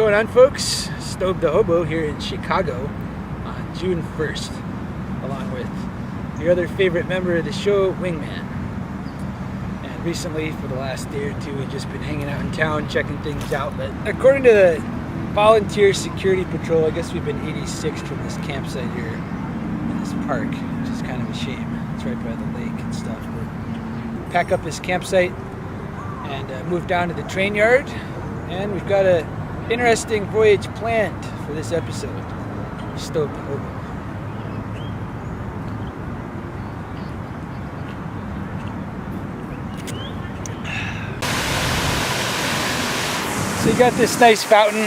going on, folks? Stobe the Hobo here in Chicago on June 1st, along with your other favorite member of the show, Wingman. And recently, for the last day or two, we've just been hanging out in town, checking things out. But according to the Volunteer Security Patrol, I guess we've been 86th from this campsite here in this park, which is kind of a shame. It's right by the lake and stuff. But pack up this campsite and move down to the train yard. And we've got an interesting voyage planned for this episode. Stobe the Hobo. So you got this nice fountain,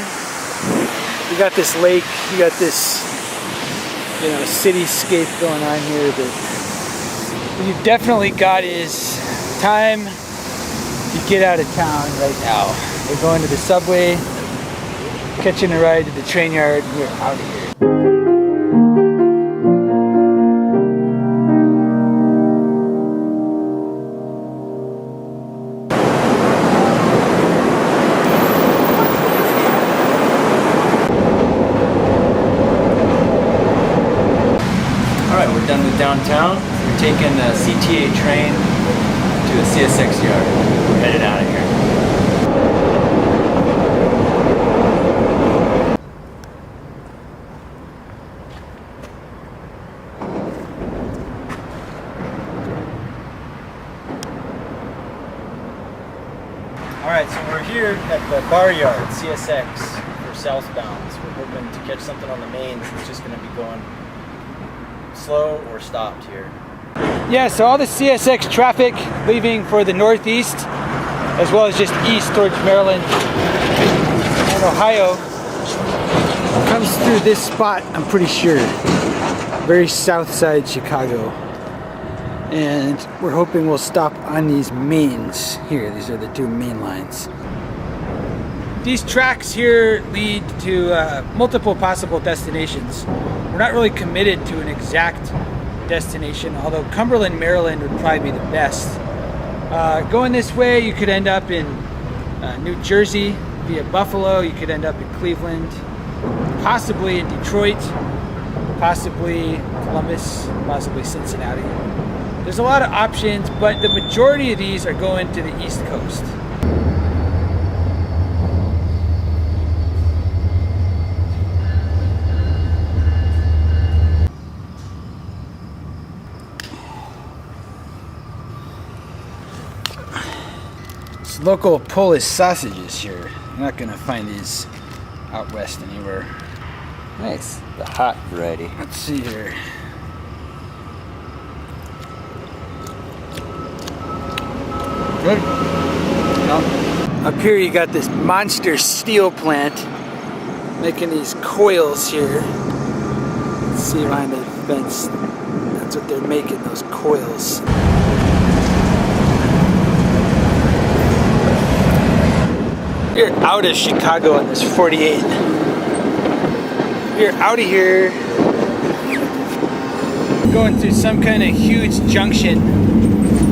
you got this lake, you got this, cityscape going on here. But what you've definitely got is time to get out of town right now. We're going to the subway, catching a ride to the train yard, and we're out of here. Alright, we're done with downtown. We're taking the CTA train to a CSX yard. We're headed out of here. Alright, so we're here at the bar yard, CSX, for southbound. So we're hoping to catch something on the mains that's just going to be going slow or stopped here. Yeah, so all the CSX traffic leaving for the northeast, as well as just east towards Maryland and Ohio, comes through this spot, I'm pretty sure. Very south side Chicago. And we're hoping we'll stop on these mains here. These are the two main lines. These tracks here lead to multiple possible destinations. We're not really committed to an exact destination, although Cumberland, Maryland would probably be the best. Going this way, you could end up in New Jersey via Buffalo. You could end up in Cleveland, possibly in Detroit, possibly Columbus, possibly Cincinnati. There's a lot of options, but the majority of these are going to the East Coast. It's local Polish sausages here. You're not gonna find these out west anywhere. Nice, the hot variety. Let's see here. Good. Up here you got this monster steel plant making these coils here. Let's see behind the fence. That's what they're making, those coils. You're out of Chicago on this 48. You're out of here. Going through some kind of huge junction.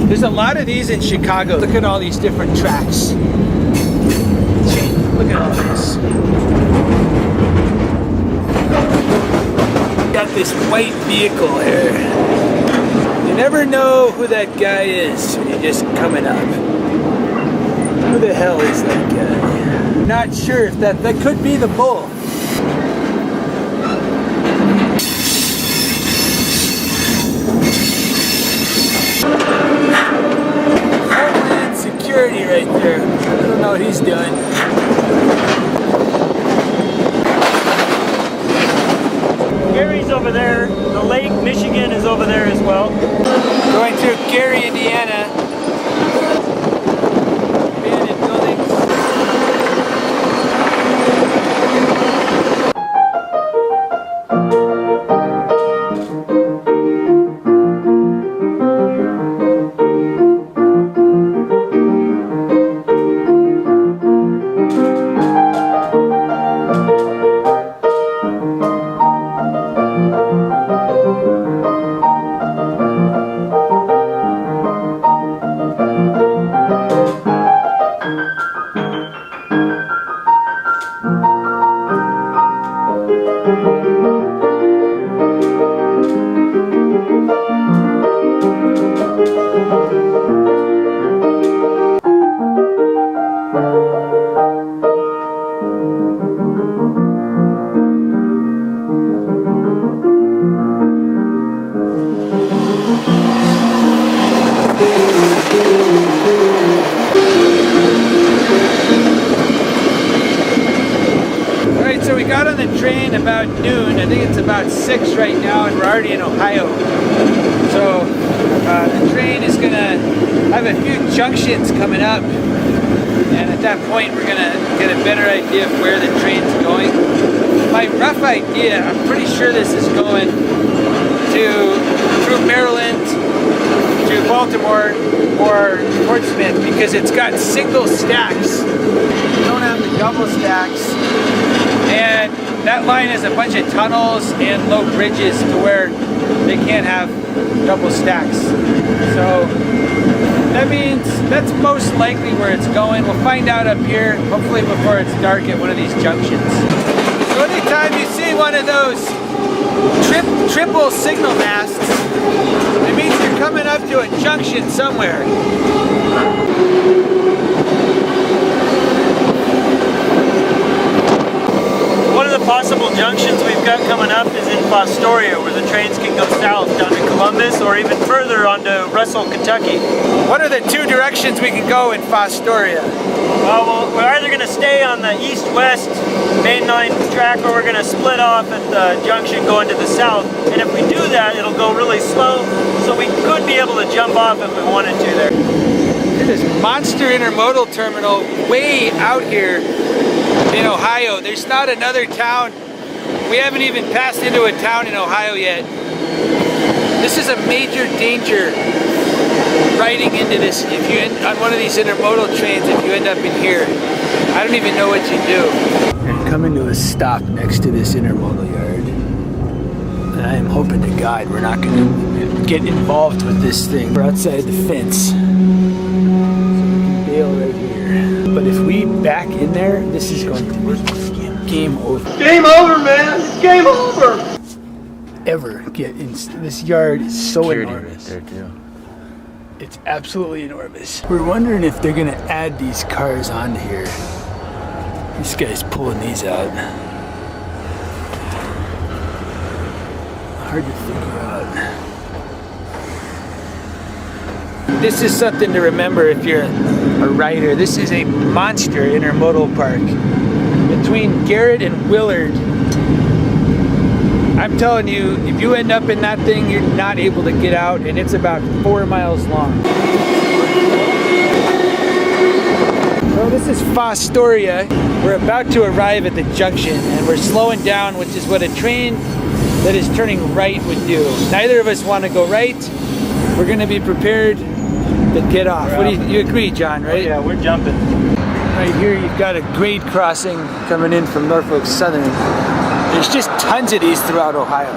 There's a lot of these in Chicago. Look at all these different tracks. Look at all this. Got this white vehicle here. You never know who that guy is when you're just coming up. Who the hell is that guy? Not sure if that could be the bull. Security right there. I don't know what he's doing. Gary's over there. The Lake Michigan is over there as well. Going through Gary, Indiana. Abandoned buildings. about noon. I think it's about 6 right now, and we're already in Ohio. So the train is gonna have a few junctions coming up, and at that point we're gonna get a better idea of where the train's going. My rough idea, I'm pretty sure this is going through Maryland to Baltimore or Portsmouth, because it's got single stacks. We don't have the double stacks, and that line has a bunch of tunnels and low bridges to where they can't have double stacks. So that means that's most likely where it's going. We'll find out up here, hopefully before it's dark at one of these junctions. So anytime you see one of those triple signal masts, it means you're coming up to a junction somewhere. One of the possible junctions we've got coming up is in Fostoria, where the trains can go south down to Columbus or even further onto Russell, Kentucky. What are the two directions we can go in Fostoria? Well, we're either going to stay on the east-west main line track, or we're going to split off at the junction going to the south. And if we do that, it'll go really slow, so we could be able to jump off if we wanted to there. This monster intermodal terminal way out here in Ohio. There's not another town. We haven't even passed into a town in Ohio yet. This is a major danger riding into this. If you end on one of these intermodal trains, if you end up in here, I don't even know what you do. We're coming to a stop next to this intermodal yard, and I am hoping to God we're not going to get involved with this thing. We're outside the fence, so we can bail right here. But if we back in there, this is going to be game over. Game over, man! It's game over! Ever get in this yard is so enormous. Right there too. It's absolutely enormous. We're wondering if they're gonna add these cars onto here. This guy's pulling these out. Hard to figure out. This is something to remember if you're a rider. This is a monster intermodal park between Garrett and Willard. I'm telling you, if you end up in that thing, you're not able to get out, and it's about 4 miles long. So this is Fostoria. We're about to arrive at the junction, and we're slowing down, which is what a train that is turning right would do. Neither of us want to go right. We're going to be prepared to get off. What do you agree, John, right? Oh, yeah, we're jumping. Right here, you've got a grade crossing coming in from Norfolk Southern. There's just tons of these throughout Ohio.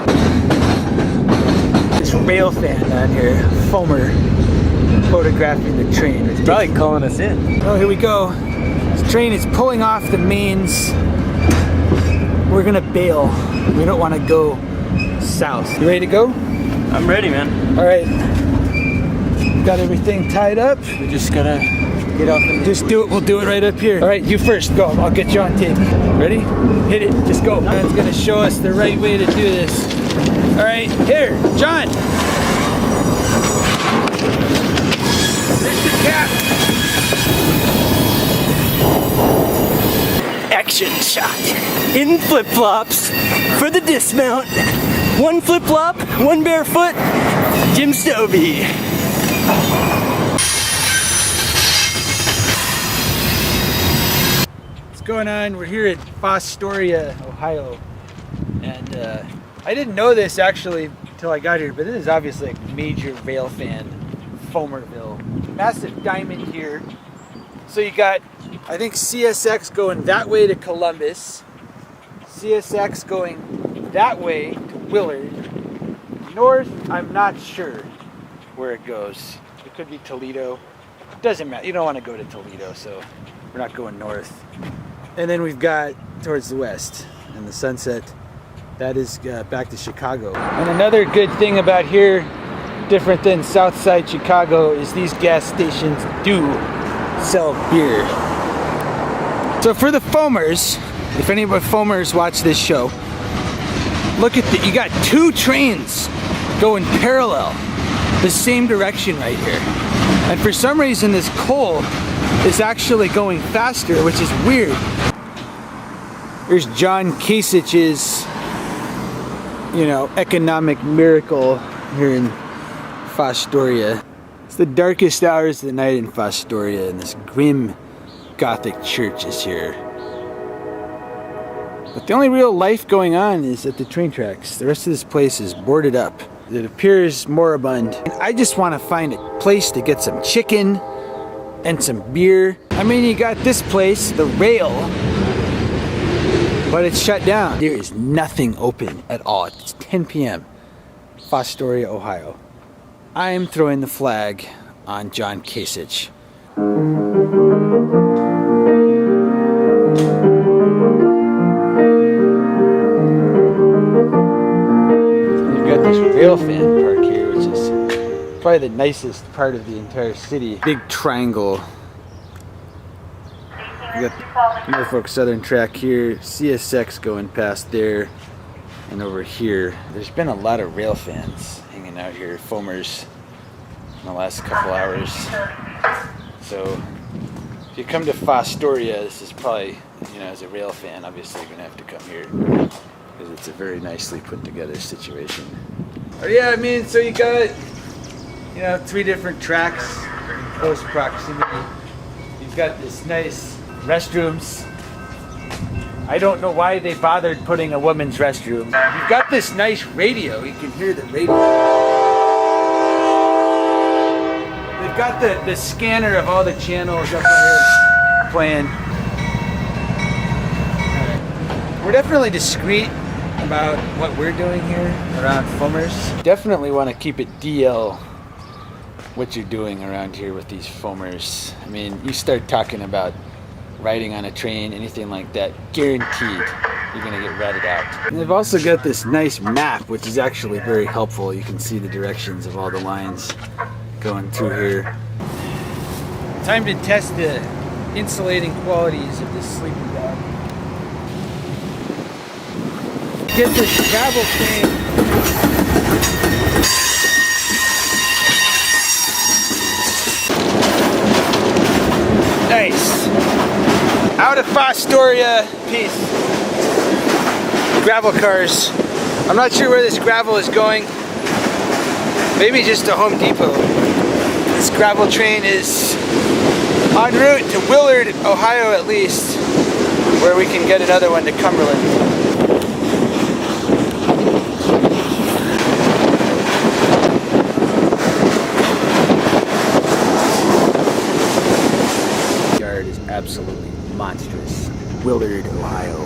This rail fan down here, foamer, photographing the train. It's Probably calling us in. Oh, here we go. This train is pulling off the mains. We're gonna bail. We don't want to go south. You ready to go? I'm ready, man. All right. Got everything tied up. We just gotta get off the Just do it. We'll do it right up here. All right, you first. Go. I'll get you on tape. Ready? Hit it. Just go. John's gonna show us the right way to do this. All right, here, John. There's the cap. Action shot. In flip-flops for the dismount. One flip-flop, one barefoot. Jim Stobe. What's going on? We're here at Fostoria, Ohio, and I didn't know this actually until I got here, but this is obviously a major rail fan, Foamerville. Massive diamond here. So you got, I think, CSX going that way to Columbus, CSX going that way to Willard. North, I'm not sure where it goes. It could be Toledo. It doesn't matter. You don't want to go to Toledo, so we're not going north. And then we've got towards the west and the sunset. That is back to Chicago. And another good thing about here, different than Southside Chicago, is these gas stations do sell beer. So for the foamers, if any of my foamers watch this show, look at you got two trains going parallel the same direction right here. And for some reason this coal is actually going faster, which is weird. Here's John Kasich's you know, economic miracle here in Fostoria. It's the darkest hours of the night in Fostoria, and this grim Gothic church is here. But the only real life going on is at the train tracks. The rest of this place is boarded up. It appears moribund. And I just want to find a place to get some chicken and some beer. I mean, you got this place, the Rail, but it's shut down. There is nothing open at all. It's 10 p.m. Fostoria, Ohio. I am throwing the flag on John Kasich. You've got this rail fan park here, which is probably the nicest part of the entire city. Big triangle. You got Norfolk Southern track here, CSX going past there, and over here. There's been a lot of rail fans hanging out here, foamers, in the last couple hours. So if you come to Fostoria, this is probably, you know, as a rail fan, obviously you're gonna have to come here because it's a very nicely put together situation. Oh yeah, I mean, so you got, you know, 3 different tracks in close proximity. You've got this nice restrooms. I don't know why they bothered putting a women's restroom. You've got this nice radio. You can hear the radio. They've got the scanner of all the channels up there playing. We're definitely discreet about what we're doing here around foamers. Definitely want to keep it DL what you're doing around here with these foamers. I mean, you start talking about riding on a train, anything like that, guaranteed you're gonna get ratted out. And they've also got this nice map, which is actually very helpful. You can see the directions of all the lines going through here. Time to test the insulating qualities of this sleeping bag. Get this travel train. Nice. Out of Fostoria, peace. Gravel cars. I'm not sure where this gravel is going. Maybe just to Home Depot. This gravel train is en route to Willard, Ohio at least, where we can get another one to Cumberland. Absolutely monstrous. Willard, Ohio.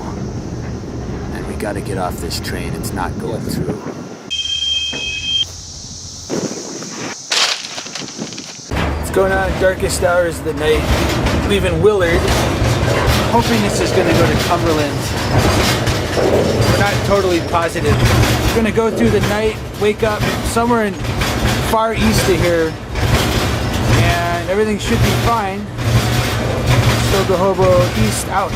And we gotta get off this train. It's not going through. It's going on in the darkest hours of the night. Leaving Willard. Hoping this is gonna go to Cumberland. We're not totally positive. We're gonna go through the night, wake up somewhere in far east of here, and everything should be fine. Stobe, Hobo, east out.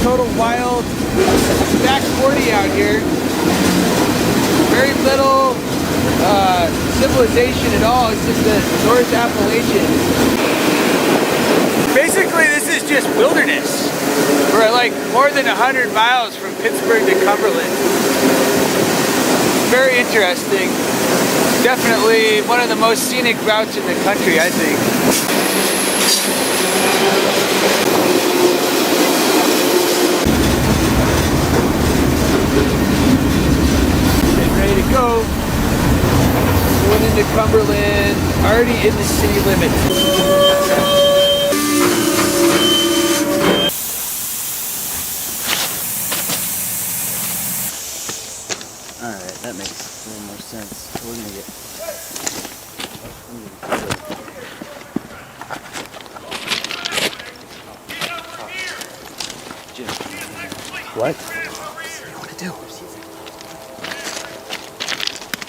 total wild back 40 out here. Very little civilization at all. It's just the North Appalachians. Basically, this is just wilderness. We're like more than 100 miles from Pittsburgh to Cumberland. Very interesting. Definitely one of the most scenic routes in the country, I think. Getting ready to go. Going into Cumberland, already in the city limits. Alright, that makes a little more sense. We're gonna get... What? What do you want to do?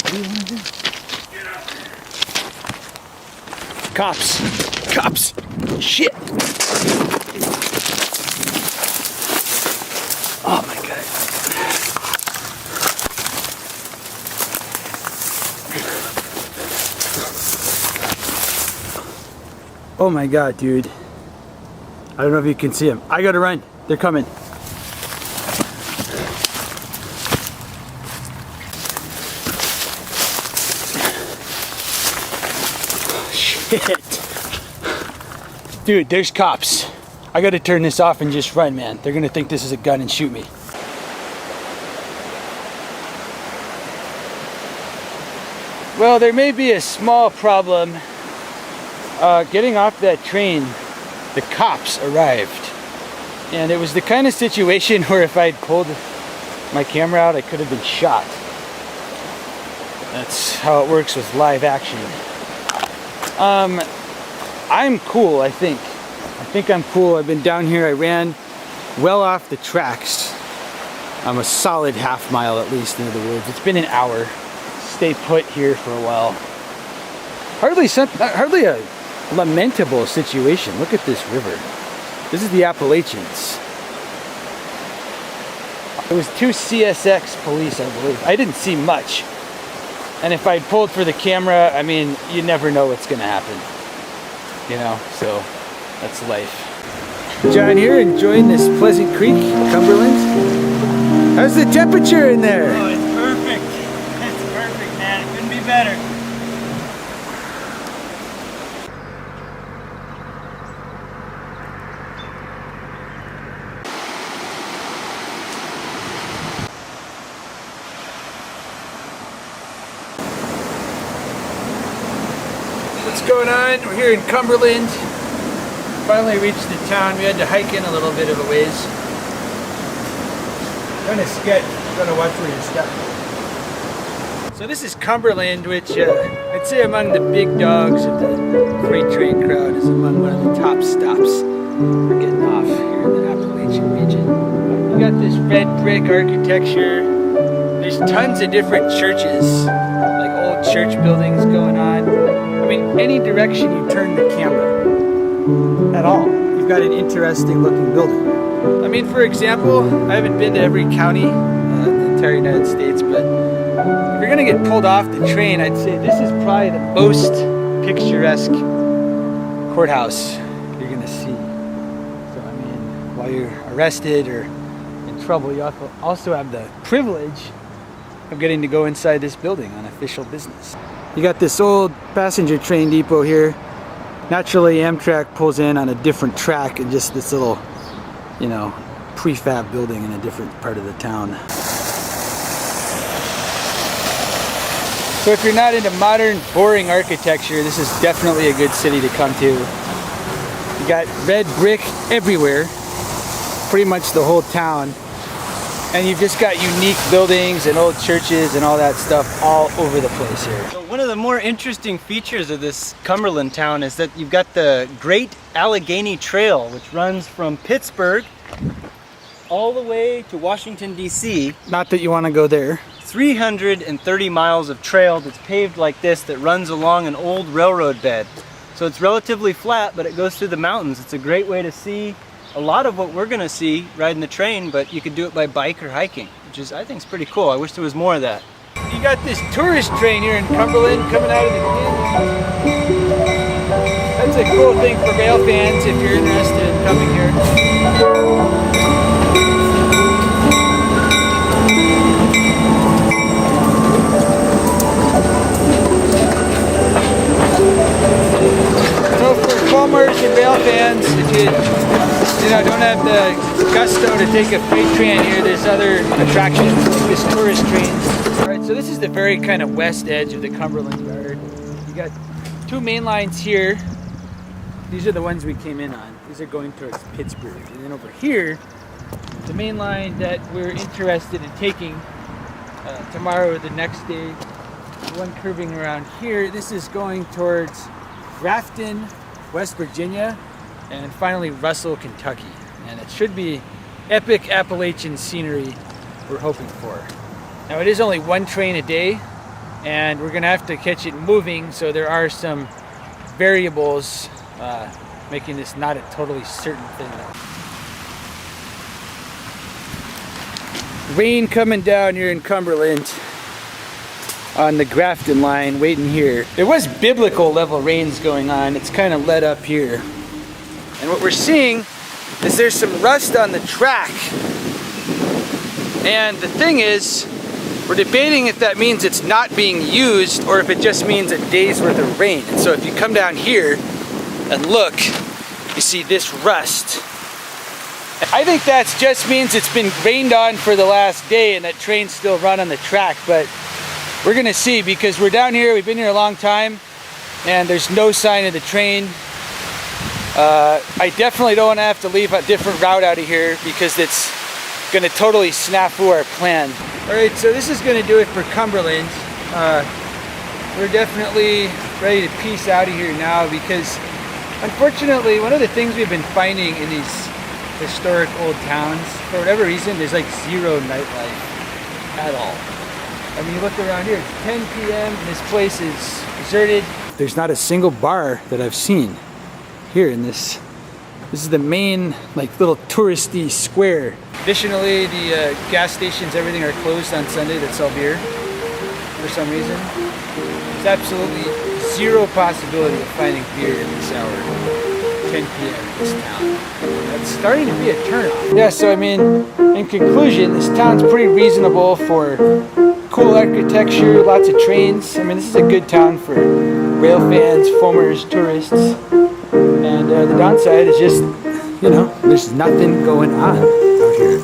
What do you want to do? Cops! Cops! Shit! Oh my god. Oh my god, dude. I don't know if you can see them. I gotta run. They're coming. Shit. Dude, there's cops. I gotta turn this off and just run, man. They're gonna think this is a gun and shoot me. Well, there may be a small problem. Getting off that train, the cops arrived. And it was the kind of situation where if I'd pulled my camera out, I could have been shot. That's how it works with live action. I'm cool, I think. I think I'm cool. I've been down here. I ran well off the tracks. I'm a solid half mile at least, in other words. It's been an hour. Stay put here for a while. Hardly a lamentable situation. Look at this river. This is the Appalachians. It was 2 CSX police, I believe. I didn't see much. And if I'd pulled for the camera, I mean, you never know what's gonna happen. You know, so that's life. John here, enjoying this Pleasant Creek, Cumberland. How's the temperature in there? Oh, it's perfect. It's perfect, man. It couldn't be better. What's going on? We're here in Cumberland. Finally reached the town. We had to hike in a little bit of a ways. Kind of sketch. You gotta watch where you're stepping. So this is Cumberland, which I'd say among the big dogs of the freight train crowd is among one of the top stops for getting off here in the Appalachian region. You got this red brick architecture. There's tons of different churches, like old church buildings going on. I mean, any direction you turn the camera at all, you've got an interesting looking building. I mean, for example, I haven't been to every county in the entire United States, but if you're gonna get pulled off the train, I'd say this is probably the most picturesque courthouse you're gonna see. So, I mean, while you're arrested or in trouble, you also have the privilege of getting to go inside this building on official business. You got this old passenger train depot here. Naturally, Amtrak pulls in on a different track in just this little, you know, prefab building in a different part of the town. So if you're not into modern, boring architecture, this is definitely a good city to come to. You got red brick everywhere, pretty much the whole town. And you've just got unique buildings and old churches and all that stuff all over the place here. So one of the more interesting features of this Cumberland town is that you've got the Great Allegheny Trail, which runs from Pittsburgh all the way to Washington, D.C. Not that you want to go there. 330 miles of trail that's paved like this that runs along an old railroad bed. So it's relatively flat, but it goes through the mountains. It's a great way to see a lot of what we're gonna see riding the train, but you could do it by bike or hiking, which is, I think, is pretty cool. I wish there was more of that. You got this tourist train here in Cumberland coming out of the canyon. That's a cool thing for rail fans if you're interested in coming here. So for foamers and rail fans, if you don't have the gusto to take a freight train here, there's other attractions like this tourist train. Alright, so this is the very kind of west edge of the Cumberland Yard. You got two main lines here. These are the ones we came in on. These are going towards Pittsburgh. And then over here, the main line that we're interested in taking tomorrow or the next day, the one curving around here, this is going towards Grafton, West Virginia, and finally Russell, Kentucky. And it should be epic Appalachian scenery we're hoping for. Now it is only one train a day, and we're gonna have to catch it moving, so there are some variables making this not a totally certain thing. Rain coming down here in Cumberland on the Grafton line, waiting here. There was biblical level rains going on. It's kind of let up here. And what we're seeing is there's some rust on the track. And the thing is, we're debating if that means it's not being used or if it just means a day's worth of rain. And so if you come down here and look, you see this rust. I think that just means it's been rained on for the last day and that trains still run on the track, but we're gonna see because we're down here, we've been here a long time, and there's no sign of the train. I definitely don't want to have to leave a different route out of here because it's gonna totally snafu our plan. Alright, so this is gonna do it for Cumberland. We're definitely ready to peace out of here now because unfortunately one of the things we've been finding in these historic old towns, for whatever reason, there's like zero nightlife at all. I mean, you look around here, it's 10 p.m. and this place is deserted. There's not a single bar that I've seen here in this. This is the main, like, little touristy square. Additionally, the gas stations, everything are closed on Sunday that sell beer for some reason. There's absolutely zero possibility of finding beer in this hour. 10 p.m. in this town. That's starting to be a turnoff. Yeah, so I mean, in conclusion, this town's pretty reasonable for cool architecture, lots of trains. I mean, this is a good town for rail fans, foamers, tourists. And the downside is just, there's nothing going on out here.